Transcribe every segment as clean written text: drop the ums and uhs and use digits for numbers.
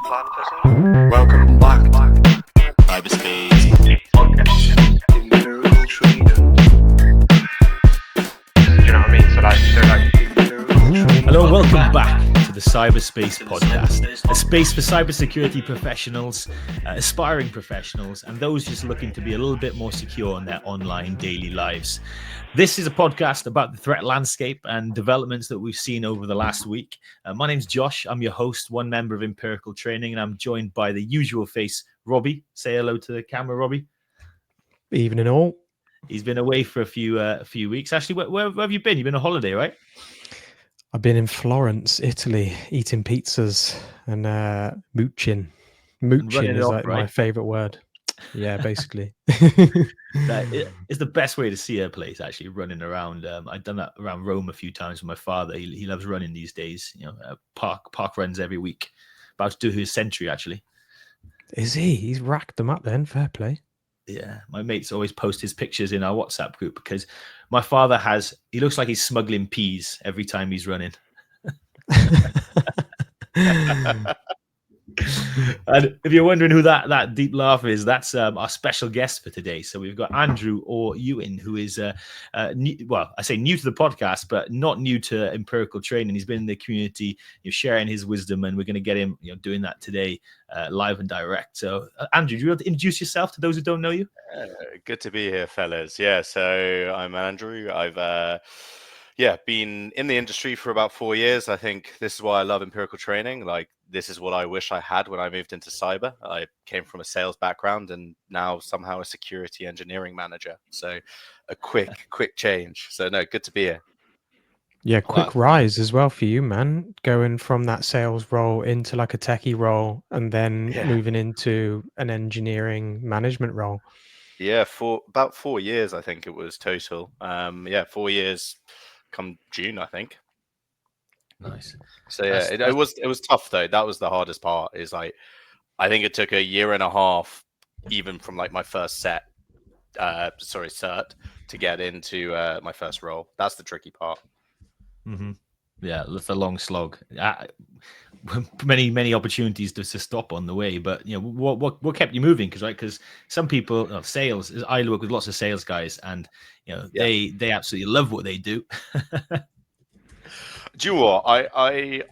Welcome back. Cyberspace podcast. Empirical trading. Do you know what I mean? So they're like. Hello and welcome back to the Cyberspace podcast, a space for cybersecurity professionals, aspiring professionals, and those just looking to be a little bit more secure in their online daily lives. This is a podcast about the threat landscape and developments that we've seen over the last week. My name's Josh. I'm your host, one member of Empirical Training, and I'm joined by the usual face, Robbie. Say hello to the camera, Robbie. Evening all. He's been away for a few weeks. Actually, where have you been? You've been on holiday, right? I've been in Florence, Italy, eating pizzas and mooching. Mooching is like my favorite word. Yeah, basically. That is the best way to see a place, actually, running around. I've done that around Rome a few times with my father. He loves running these days. You know, park runs every week. About to do his century, actually. Is he? He's racked them up then. Fair play. Yeah, my mates always post his pictures in our WhatsApp group because my father he looks like he's smuggling peas every time he's running. And if you're wondering who that deep laugh is, that's our special guest for today. So we've got Andrew or Ewan, who is new, I say new to the podcast, but not new to empirical training. He's been in the community, sharing his wisdom, and we're going to get him doing that today, live and direct. So Andrew, do you want to introduce yourself to those who don't know you? Good to be here, fellas. Yeah, so I'm Andrew. I've been in the industry for about 4 years. I think this is why I love empirical training. Like, this is what I wish I had when I moved into cyber. I came from a sales background and now somehow a security engineering manager. So a quick change. So no, good to be here. Yeah, quick rise as well for you, man. Going from that sales role into like a techie role and then moving into an engineering management role. Yeah, for about 4 years, I think it was total. 4 years come June, I think. Nice. So yeah, it was tough though. That was the hardest part. Is like, I think it took a year and a half, even from like my first cert, to get into my first role. That's the tricky part. Mm-hmm. Yeah, it's a long slog. Many opportunities to stop on the way, but what kept you moving? Because some people, sales. I work with lots of sales guys, and they absolutely love what they do. Do you know what? I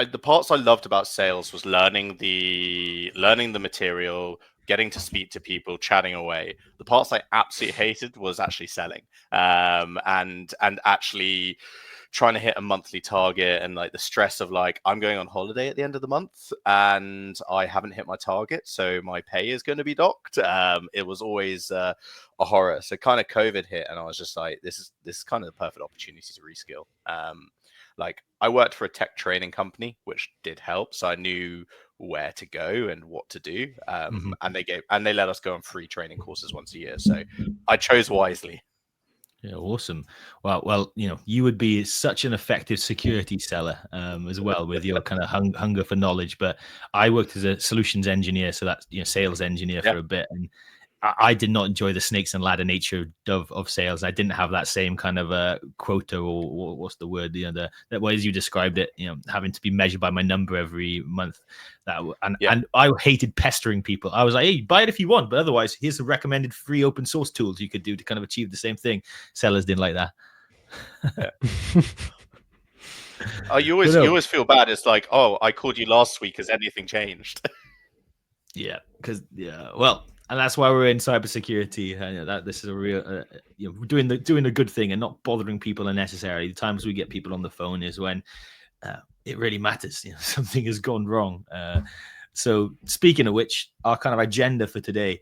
the parts I loved about sales was learning the material, getting to speak to people, chatting away. The parts I absolutely hated was actually selling, and actually trying to hit a monthly target, and like the stress of like, I'm going on holiday at the end of the month and I haven't hit my target, so my pay is going to be docked. It was always a horror. So kind of COVID hit, and I was just like, this is kind of the perfect opportunity to reskill. Like, I worked for a tech training company, which did help. So I knew where to go and what to do. And they let us go on free training courses once a year. So I chose wisely. Yeah, awesome. Well, you would be such an effective security seller as well, with your kind of hunger for knowledge. But I worked as a solutions engineer, so that's sales engineer for a bit, and I did not enjoy the snakes and ladder nature of sales. I didn't have that same kind of quota, or what's the word? That way as you described it, having to be measured by my number every month. And I hated pestering people. I was like, hey, buy it if you want, but otherwise, here's the recommended free open source tools you could do to kind of achieve the same thing. Sellers didn't like that. You always feel bad. It's like, oh, I called you last week. Has anything changed? And that's why we're in cybersecurity. That this is a real, doing the good thing and not bothering people unnecessarily. The times we get people on the phone is when it really matters. Something has gone wrong. So speaking of which, our kind of agenda for today,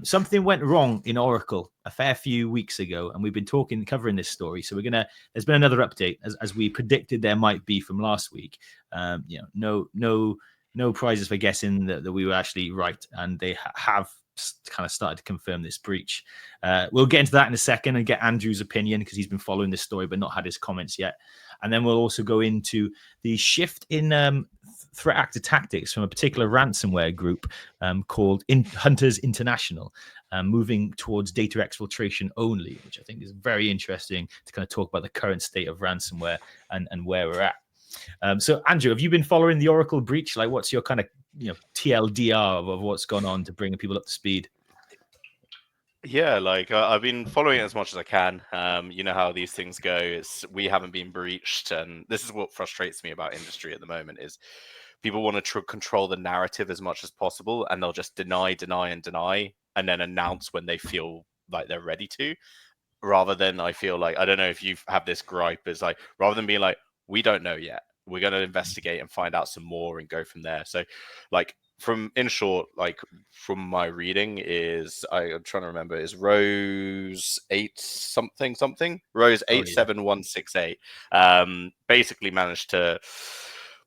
something went wrong in Oracle a fair few weeks ago, and we've been covering this story. So there's been another update as we predicted there might be from last week. No prizes for guessing that we were actually right, and they have kind of started to confirm this breach. We'll get into that in a second and get Andrew's opinion, because he's been following this story but not had his comments yet. And then we'll also go into the shift in threat actor tactics from a particular ransomware group called Hunters International, moving towards data exfiltration only, which I think is very interesting to kind of talk about the current state of ransomware and where we're at. So Andrew, have you been following the Oracle breach? Like, what's your kind of TLDR of what's gone on to bring people up to speed? Yeah, like I've been following it as much as I can. You know how these things go. We haven't been breached, and this is what frustrates me about industry at the moment is people want to control the narrative as much as possible, and they'll just deny, and then announce when they feel like they're ready to. Rather than, I feel like, I don't know if you have this gripe, is like rather than being like, we don't know yet, we're going to investigate and find out some more and go from there. So, like, in short, like from my reading is I'm trying to remember, is Rose 87168 basically managed to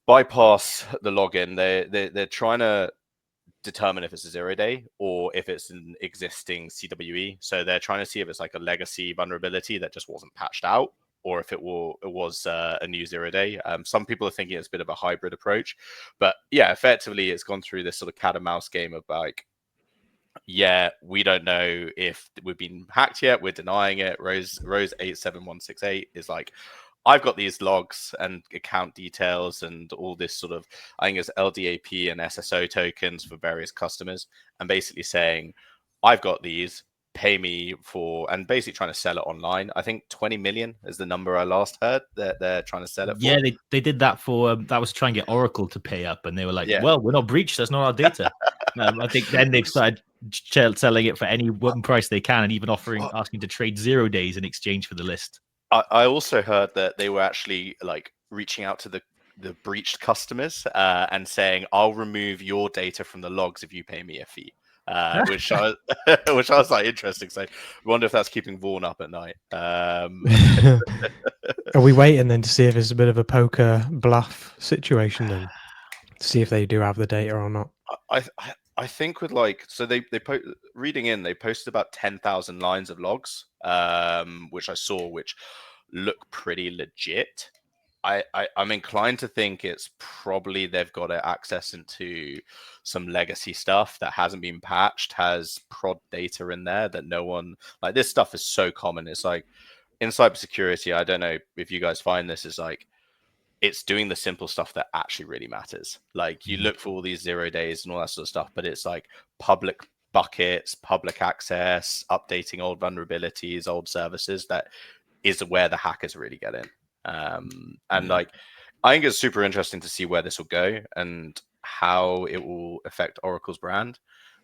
bypass the login. They're trying to determine if it's a 0-day or if it's an existing CWE. So they're trying to see if it's like a legacy vulnerability that just wasn't patched out, or if it was a new 0-day. Some people are thinking it's a bit of a hybrid approach, but yeah, effectively it's gone through this sort of cat and mouse game of like, yeah, we don't know if we've been hacked yet. We're denying it. Rose 87168 is like, I've got these logs and account details and all this sort of, I think it's LDAP and SSO tokens for various customers, and basically saying, I've got these, pay me for, and basically trying to sell it online. I think 20 million is the number I last heard that they're trying to sell it for. Yeah, they did that for, that was trying to get Oracle to pay up, and they were like, Yeah. well, we're not breached, that's not our data. I think then they've started selling it for any price they can, and even asking to trade 0 days in exchange for the list. I also heard that they were actually like reaching out to the breached customers and saying, I'll remove your data from the logs if you pay me a fee. Which I was like, interesting. So I wonder if that's keeping Vaughan up at night. Are we waiting then to see if it's a bit of a poker bluff situation then? To see if they do have the data or not? I think with like, so they posted about 10,000 lines of logs, which I saw, which look pretty legit. I'm inclined to think it's probably they've got access into some legacy stuff that hasn't been patched, has prod data in there that no one, like, this stuff is so common. It's like in cybersecurity, I don't know if you guys find this, is like, it's doing the simple stuff that actually really matters. Like, you look for all these 0 days and all that sort of stuff, but it's like public buckets, public access, updating old vulnerabilities, old services, that is where the hackers really get in. And like, I think it's super interesting to see where this will go and how it will affect Oracle's brand.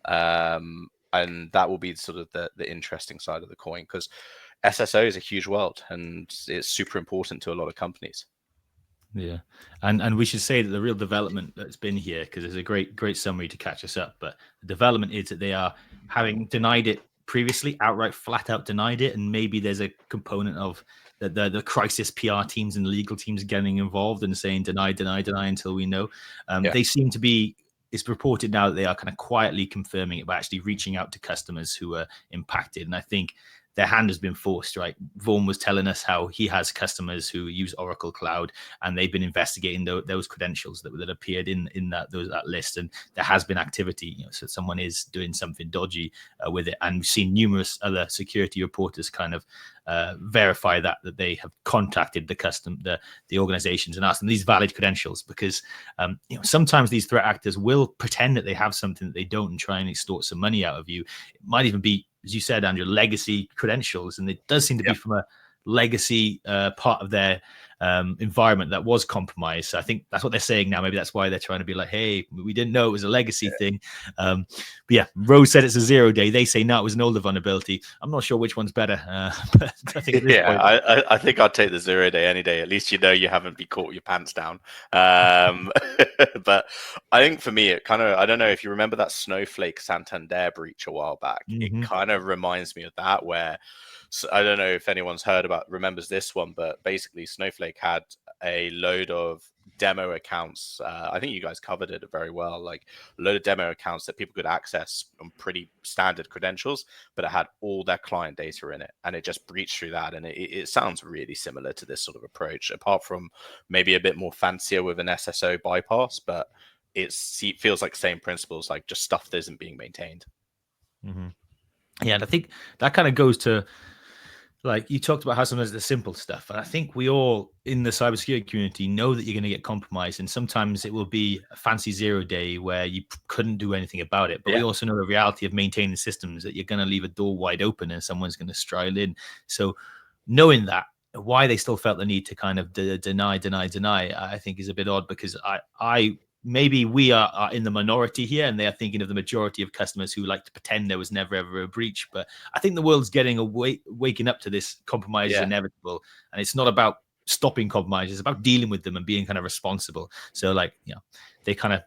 And that will be sort of the interesting side of the coin, because SSO is a huge world and it's super important to a lot of companies. Yeah, and we should say that the real development that's been here, because there's a great summary to catch us up, but the development is that they are, having denied it previously, outright flat out denied it, and maybe there's a component of the crisis PR teams and legal teams getting involved and saying deny until we know. They seem to be, it's reported now that they are kind of quietly confirming it by actually reaching out to customers who are impacted, and I think their hand has been forced, right? Vaughan was telling us how he has customers who use Oracle Cloud, and they've been investigating those credentials that appeared in that list, and there has been activity. So someone is doing something dodgy with it, and we've seen numerous other security reporters kind of verify that they have contacted the organizations and asked them these valid credentials, because sometimes these threat actors will pretend that they have something that they don't and try and extort some money out of you. It might even be, as you said, Andrew, legacy credentials, and it does seem to be from a legacy part of their environment that was compromised. So I think that's what they're saying now. Maybe that's why they're trying to be like, hey, we didn't know it was a legacy thing. But yeah, Rose said it's a 0 day. They say no, it was an older vulnerability. I'm not sure which one's better. But I think I think I'd take the 0 day any day. At least you know you haven't been caught with your pants down. But I think for me, it kind of, I don't know if you remember that Snowflake Santander breach a while back. It kind of reminds me of that, where, so I don't know if anyone's remembers this one, but basically Snowflake had a load of demo accounts. I think you guys covered it very well, like a load of demo accounts that people could access on pretty standard credentials, but it had all their client data in it, and it just breached through that. And it sounds really similar to this sort of approach, apart from maybe a bit more fancier with an SSO bypass, but it feels like same principles, like just stuff that isn't being maintained. Yeah, and I think that kind of goes to Like you talked about how sometimes the simple stuff, and I think we all in the cybersecurity community know that you're going to get compromised, and sometimes it will be a fancy 0 day where you couldn't do anything about it. But we also know the reality of maintaining systems, that you're going to leave a door wide open and someone's going to stride in. So knowing that, why they still felt the need to kind of deny, I think is a bit odd, because I maybe we are in the minority here, and they are thinking of the majority of customers who like to pretend there was never ever a breach. But I think the world's getting waking up to this. Compromise is inevitable, and it's not about stopping compromise, it's about dealing with them and being kind of responsible. So like, you know, they kind of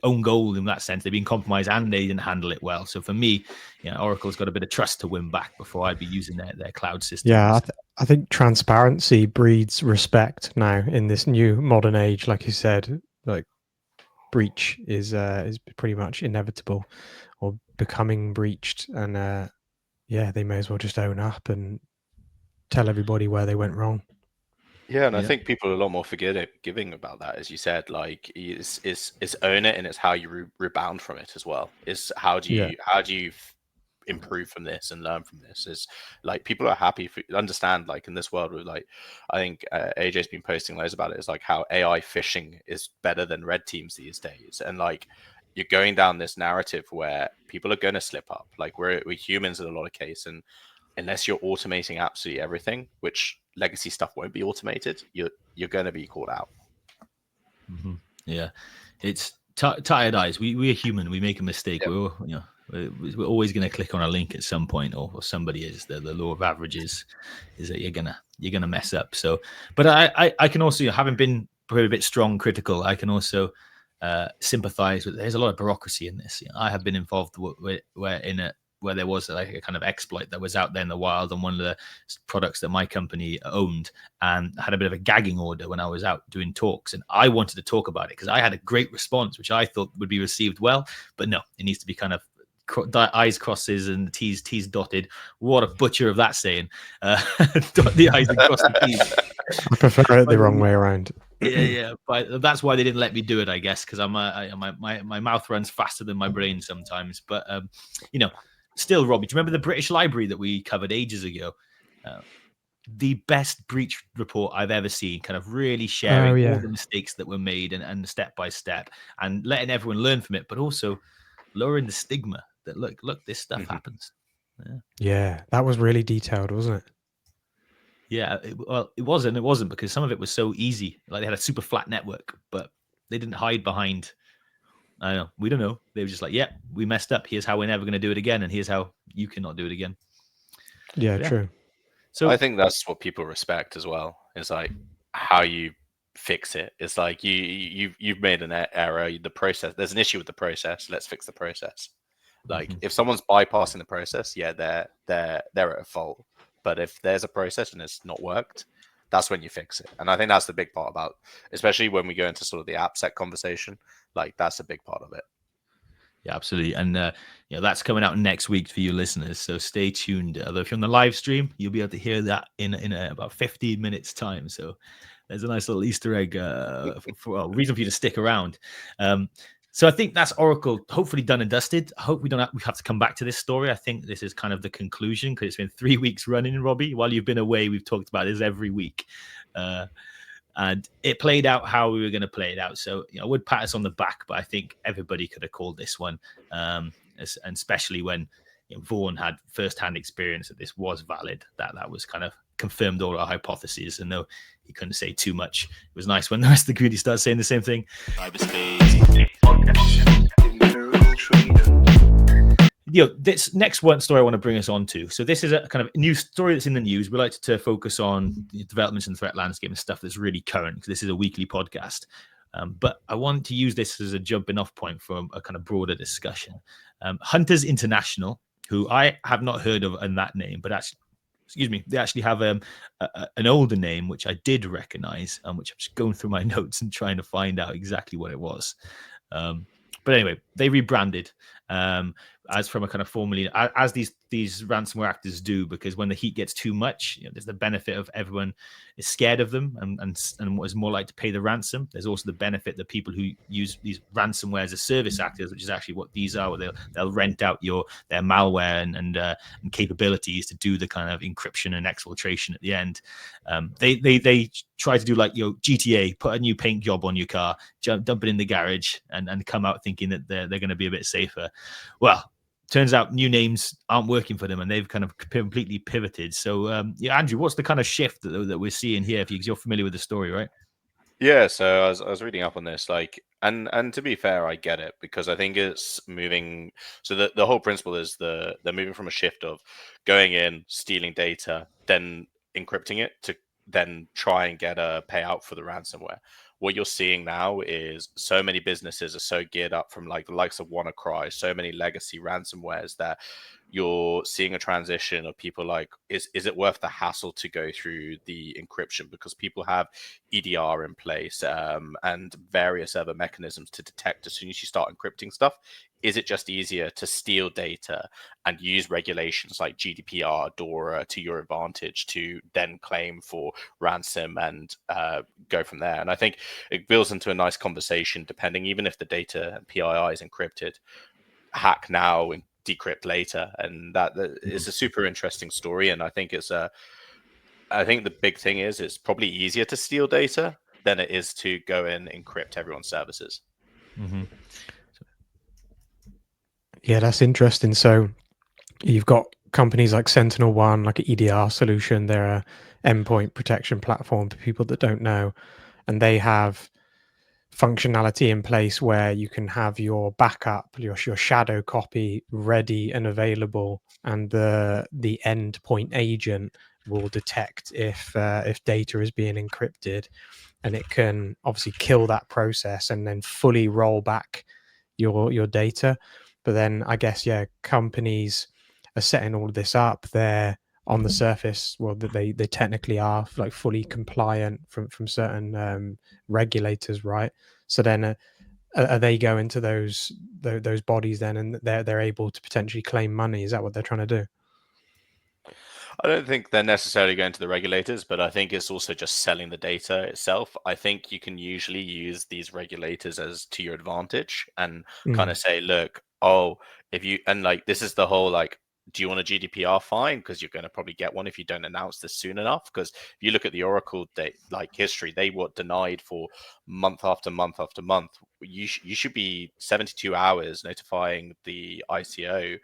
own goal in that sense. They've been compromised and they didn't handle it well. So for me, you know, Oracle's got a bit of trust to win back before I'd be using their cloud system. Yeah, I think transparency breeds respect now in this new modern age. Like you said, like breach is pretty much inevitable, or becoming breached, and yeah, they may as well just own up and tell everybody where they went wrong. Yeah, and I think people are a lot more forgiving about that, as you said. Like, it's own it, and it's how you rebound from it as well. Is how do you improve from this and learn from this? Is like people are happy for understand, like in this world with, like, I think AJ's been posting loads about it. It's like how AI phishing is better than red teams these days, and like you're going down this narrative where people are going to slip up. Like we're humans in a lot of cases, and unless you're automating absolutely everything, which legacy stuff won't be automated, you're going to be called out. Mm-hmm. Yeah, it's tired eyes. We're human. We make a mistake. Yep. We're always going to click on a link at some point, or somebody is. The law of averages is that you're gonna mess up. So, but I can also, having been a bit strong critical, I can also sympathize with. There's a lot of bureaucracy in this. I have been involved where there was like a kind of exploit that was out there in the wild on one of the products that my company owned, and had a bit of a gagging order when I was out doing talks. And I wanted to talk about it because I had a great response, which I thought would be received well. But no, it needs to be kind of I's crosses and T's dotted. What a butcher of that saying. Dot the I's and cross the T's. I prefer it the wrong way around. Yeah, but that's why they didn't let me do it, I guess, because my mouth runs faster than my brain sometimes. But still, Robbie, do you remember the British Library that we covered ages ago? The best breach report I've ever seen, kind of really sharing all the mistakes that were made and step by step, and letting everyone learn from it, but also lowering the stigma that look, this stuff happens. Yeah, that was really detailed, wasn't it? Yeah, it was and it wasn't, because some of it was so easy. Like they had a super flat network, but they didn't hide behind, I don't know, we don't know. They were just like, yeah, we messed up. Here's how we're never going to do it again, and here's how you cannot do it again. Yeah, true. So I think that's what people respect as well. It's like how you fix it. It's like you've made an error. The process, there's an issue with the process. Let's fix the process. Like if someone's bypassing the process, yeah, they're at fault. But if there's a process and it's not worked, that's when you fix it. And I think that's the big part about, especially when we go into sort of the AppSec conversation, like that's a big part of it. Yeah, absolutely. And that's coming out next week for you listeners, so stay tuned. Although if you're on the live stream, you'll be able to hear that in about 15 minutes time. So there's a nice little Easter egg reason for you to stick around. So I think that's Oracle hopefully done and dusted. I hope we have to come back to this story. I think this is kind of the conclusion, because it's been 3 weeks running, Robbie. While you've been away, we've talked about this every week. And it played out how we were going to play it out. So I would pat us on the back, but I think everybody could have called this one, and especially when Vaughan had first-hand experience that this was valid. That was kind of confirmed all our hypotheses. And though he couldn't say too much, it was nice when the rest of the community started saying the same thing. This next one story I want to bring us on to. So this is a kind of new story that's in the news. We like to focus on developments in the threat landscape and stuff that's really current, because this is a weekly podcast. But I want to use this as a jumping off point for a kind of broader discussion. Hunters International, who I have not heard of in that name, but actually, they actually have an older name, which I did recognize, which I'm just going through my notes and trying to find out exactly what it was. But anyway, they rebranded. as from a kind of formally, as these ransomware actors do, because when the heat gets too much, there's the benefit of everyone is scared of them and was more like to pay the ransom. There's also the benefit that people who use these ransomware as a service actors, which is actually what these are, where they'll rent out their malware and capabilities to do the kind of encryption and exfiltration at the end. They try to do like GTA, put a new paint job on your car, dump it in the garage, and come out thinking that they're going to be a bit safer. Well, turns out new names aren't working for them, and they've kind of completely pivoted. So, Andrew, what's the kind of shift that we're seeing here? Because you're familiar with the story, right? Yeah, so I was reading up on this, and to be fair, I get it, because I think it's moving. So the whole principle is they're moving from a shift of going in, stealing data, then encrypting it to then try and get a payout for the ransomware. What you're seeing now is so many businesses are so geared up from like the likes of WannaCry, so many legacy ransomwares, that you're seeing a transition of people like, is it worth the hassle to go through the encryption, because people have EDR in place and various other mechanisms to detect as soon as you start encrypting stuff. Is it just easier to steal data and use regulations like GDPR, DORA to your advantage to then claim for ransom and go from there? And I think it builds into a nice conversation, depending, even if the data and PII is encrypted, hack now and decrypt later. And that is a super interesting story. And I think I think the big thing is it's probably easier to steal data than it is to go and encrypt everyone's services. Mm-hmm. Yeah, that's interesting. So you've got companies like SentinelOne, like an EDR solution. They're an endpoint protection platform for people that don't know. And they have functionality in place where you can have your backup, your shadow copy ready and available. And the endpoint agent will detect if data is being encrypted. And it can obviously kill that process and then fully roll back your data. But then I guess, companies are setting all of this up. They're on the surface, well, they technically are like fully compliant from certain regulators, right? So then are they going to those bodies then, and they're able to potentially claim money? Is that what they're trying to do? I don't think they're necessarily going to the regulators, but I think it's also just selling the data itself. I think you can usually use these regulators as to your advantage and kind of say, look, if you, and like, this is the whole, like, do you want a GDPR fine? Because you're going to probably get one if you don't announce this soon enough. Because if you look at the Oracle history, they were denied for month after month after month. You should be 72 hours notifying the ICO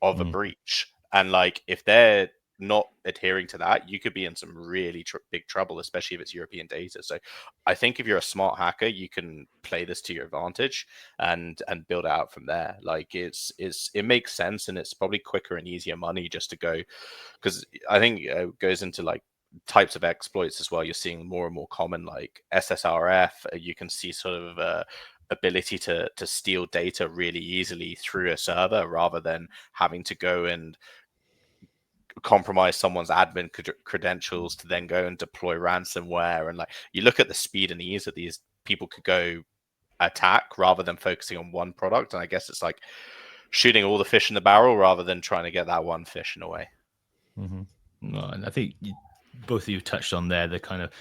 of a breach. And like, if they're not adhering to that, you could be in some really big trouble, especially if it's European data. So I think if you're a smart hacker, you can play this to your advantage and build out from there. Like it makes sense, and it's probably quicker and easier money just to go, because I think it goes into like types of exploits as well. You're seeing more and more common, like SSRF. You can see sort of ability to steal data really easily through a server, rather than having to go and compromise someone's admin credentials to then go and deploy ransomware. And like, you look at the speed and ease that these people could go attack rather than focusing on one product. And I guess it's like shooting all the fish in the barrel rather than trying to get that one fish in a way. Mm-hmm. No, and I think both of you touched on there the kind of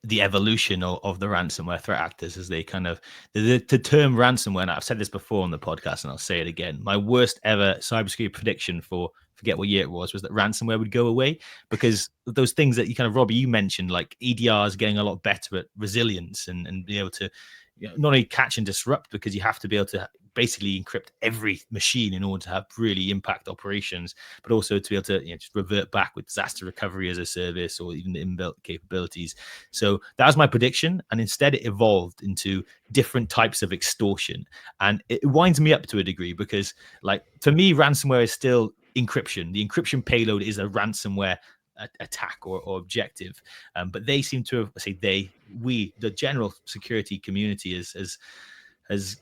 the evolution of the ransomware threat actors, as they kind of the term ransomware. And I've said this before on the podcast, and I'll say it again. My worst ever cybersecurity prediction for, forget what year it was that ransomware would go away, because those things that you kind of, Robbie, you mentioned, like EDRs getting a lot better at resilience and be able to not only catch and disrupt, because you have to be able to basically encrypt every machine in order to have really impact operations, but also to be able to just revert back with disaster recovery as a service, or even the inbuilt capabilities. So that was my prediction, and instead it evolved into different types of extortion, and it winds me up to a degree, because like for me, ransomware is still encryption. The encryption payload is a ransomware attack or objective, but they seem to have, the general security community has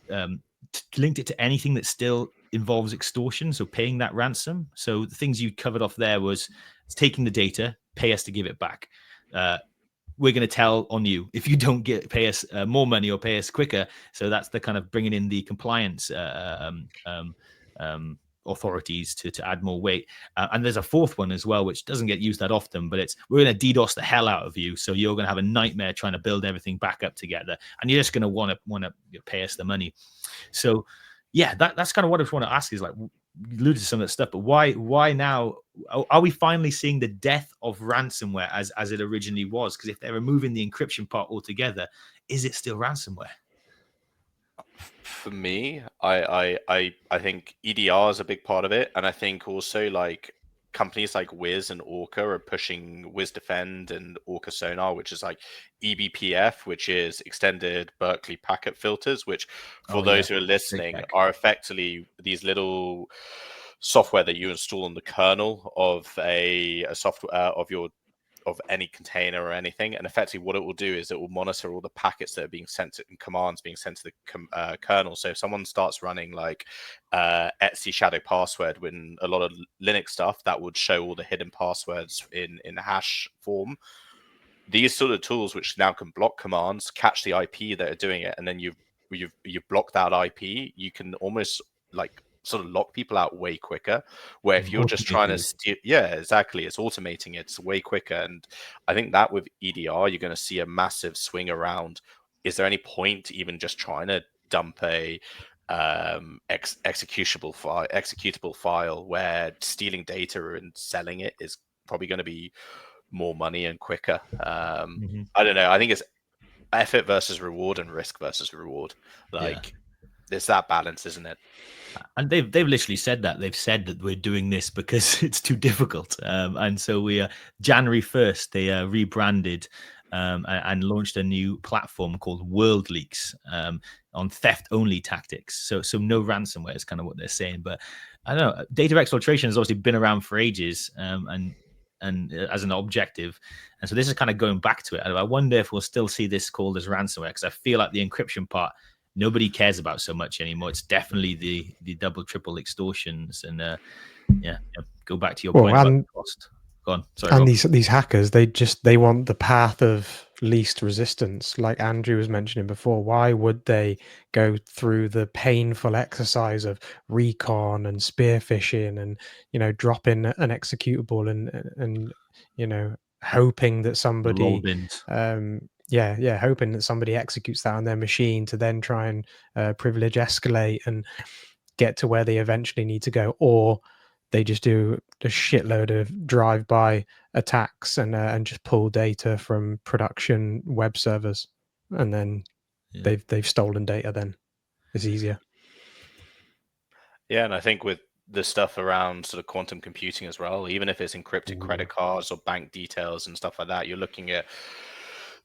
linked it to anything that still involves extortion, so paying that ransom. So the things you covered off there was taking the data, pay us to give it back. We're going to tell on you if you don't pay us more money or pay us quicker. So that's the kind of bringing in the compliance authorities to add more weight. And there's a fourth one as well, which doesn't get used that often, but it's we're going to DDoS the hell out of you. So you're going to have a nightmare trying to build everything back up together. And you're just going to want to pay us the money. So yeah, that's kind of what I just want to ask is like, you alluded to some of that stuff, but why now? Are we finally seeing the death of ransomware as it originally was? Because if they're removing the encryption part altogether, is it still ransomware? For me, I think EDR is a big part of it, and I think also like companies like Wiz and Orca are pushing Wiz Defend and Orca Sonar, which is like EBPF, which is extended Berkeley packet filters, which for those who are listening are effectively these little software that you install on the kernel of a software of any container or anything, and effectively what it will do is it will monitor all the packets that are being sent to, and commands being sent to the kernel. So if someone starts running like etc shadow password when a lot of Linux stuff, that would show all the hidden passwords in hash form. These sort of tools, which now can block commands, catch the IP that are doing it, and then you've blocked that IP, you can almost like sort of lock people out way quicker. Where if you're just trying to steal, exactly, it's automating it, it's way quicker. And I think that with EDR, you're going to see a massive swing around. Is there any point even just trying to dump a executable file where stealing data and selling it is probably going to be more money and quicker? I don't know. I think it's effort versus reward and risk versus reward. Like there's that balance, isn't it? And they've literally said that. They've said that we're doing this because it's too difficult. And so we January 1st, they rebranded and launched a new platform called World Leaks on theft-only tactics. So no ransomware is kind of what they're saying. But I don't know. Data exfiltration has obviously been around for ages and as an objective. And so this is kind of going back to it. And I wonder if we'll still see this called as ransomware, because I feel like the encryption part, nobody cares about so much anymore. It's definitely the double, triple extortions. And go back to your point about cost. Go on. Sorry, and Rob. these hackers, they want the path of least resistance, like Andrew was mentioning before. Why would they go through the painful exercise of recon and spear phishing and dropping an executable and hoping that somebody hoping that somebody executes that on their machine to then try and privilege escalate and get to where they eventually need to go? Or they just do a shitload of drive-by attacks and just pull data from production web servers, and then they've stolen data. Then it's easier. Yeah, and I think with the stuff around sort of quantum computing as well, even if it's encrypted credit cards or bank details and stuff like that, you're looking at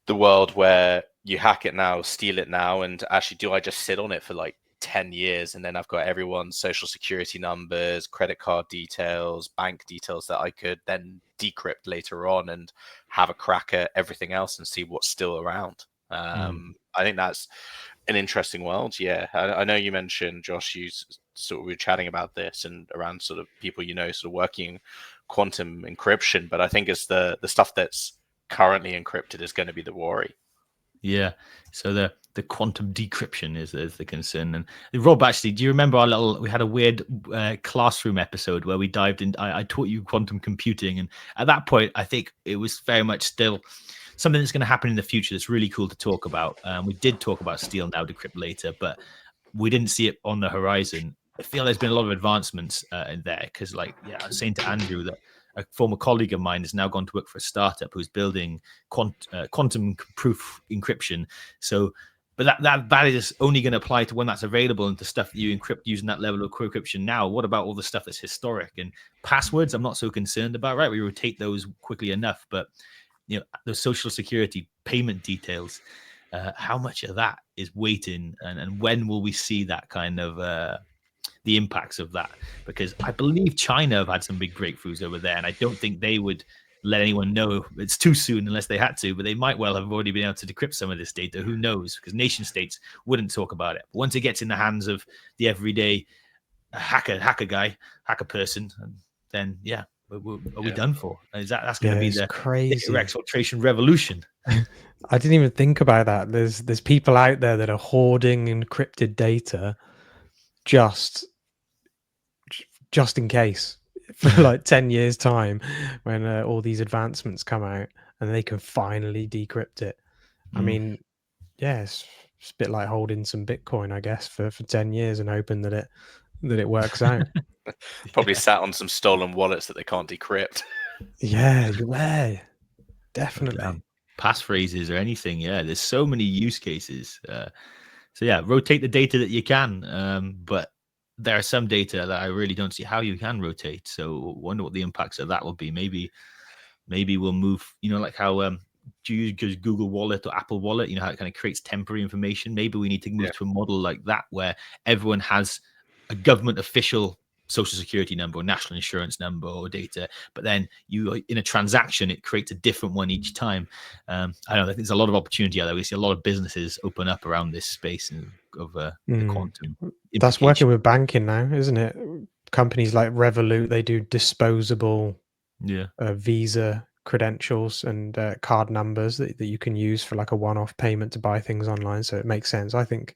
the world where you hack it now, steal it now, and actually, do I just sit on it for like 10 years and then I've got everyone's social security numbers, credit card details, bank details that I could then decrypt later on and have a crack at everything else and see what's still around? I think that's an interesting world. I know you mentioned, Josh, you sort of were chatting about this and around sort of people sort of working quantum encryption, but I think it's the stuff that's currently encrypted is going to be the worry. So the quantum decryption is the concern. And Rob, actually, do you remember we had a weird classroom episode where we dived in? I taught you quantum computing, and at that point, I think it was very much still something that's going to happen in the future that's really cool to talk about. We did talk about steal now, decrypt later, but we didn't see it on the horizon. I feel there's been a lot of advancements in there because, I was saying to Andrew that a former colleague of mine has now gone to work for a startup who's building quantum proof encryption. So, but that is only going to apply to when that's available and to stuff that you encrypt using that level of encryption now. What about all the stuff that's historic and passwords? I'm not so concerned about, right? We rotate those quickly enough, but the social security payment details, how much of that is waiting, and when will we see that kind of the impacts of that? Because I believe China have had some big breakthroughs over there, and I don't think they would let anyone know. It's too soon unless they had to, but they might well have already been able to decrypt some of this data. Who knows? Because nation states wouldn't talk about it. But once it gets in the hands of the everyday hacker person, then are we done for? That's going to be the crazy data exfiltration revolution. I didn't even think about that. There's people out there that are hoarding encrypted data just just in case for like 10 years time when all these advancements come out and they can finally decrypt it. I mean, yeah, it's a bit like holding some Bitcoin, I guess, for 10 years and hoping that it works out. Probably sat on some stolen wallets that they can't decrypt. Yeah, definitely. Passphrases or anything. Yeah, there's so many use cases. So yeah, rotate the data that you can. But there are some data that I really don't see how you can rotate. So wonder what the impacts of that will be. Maybe we'll move, like how do you use Google Wallet or Apple Wallet? You know how it kind of creates temporary information. Maybe we need to move to a model like that where everyone has a government official social security number or national insurance number or data, but then you, in a transaction, it creates a different one each time. I don't know, I think there's a lot of opportunity out there. We see a lot of businesses open up around this space of the quantum. That's working with banking now, isn't it? Companies like Revolut, they do disposable Visa credentials and card numbers that you can use for like a one-off payment to buy things online. So it makes sense. I think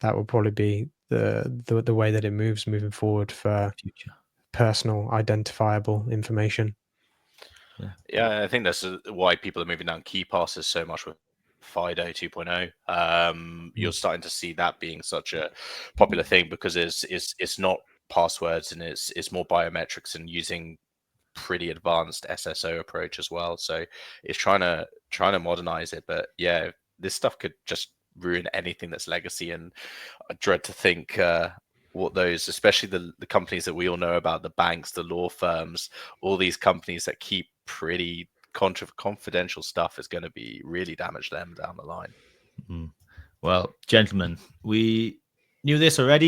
that will probably be the way that it moves moving forward for future personal identifiable information. Yeah, I think that's why people are moving down key passes so much with FIDO 2.0. You're starting to see that being such a popular thing because it's not passwords and it's more biometrics and using pretty advanced SSO approach as well. So it's trying to modernize it. But yeah, this stuff could just ruin anything that's legacy. And I dread to think what those, especially the companies that we all know about, the banks, the law firms, all these companies that keep pretty confidential stuff, is going to be really damage them down the line. Well, gentlemen, we knew this already.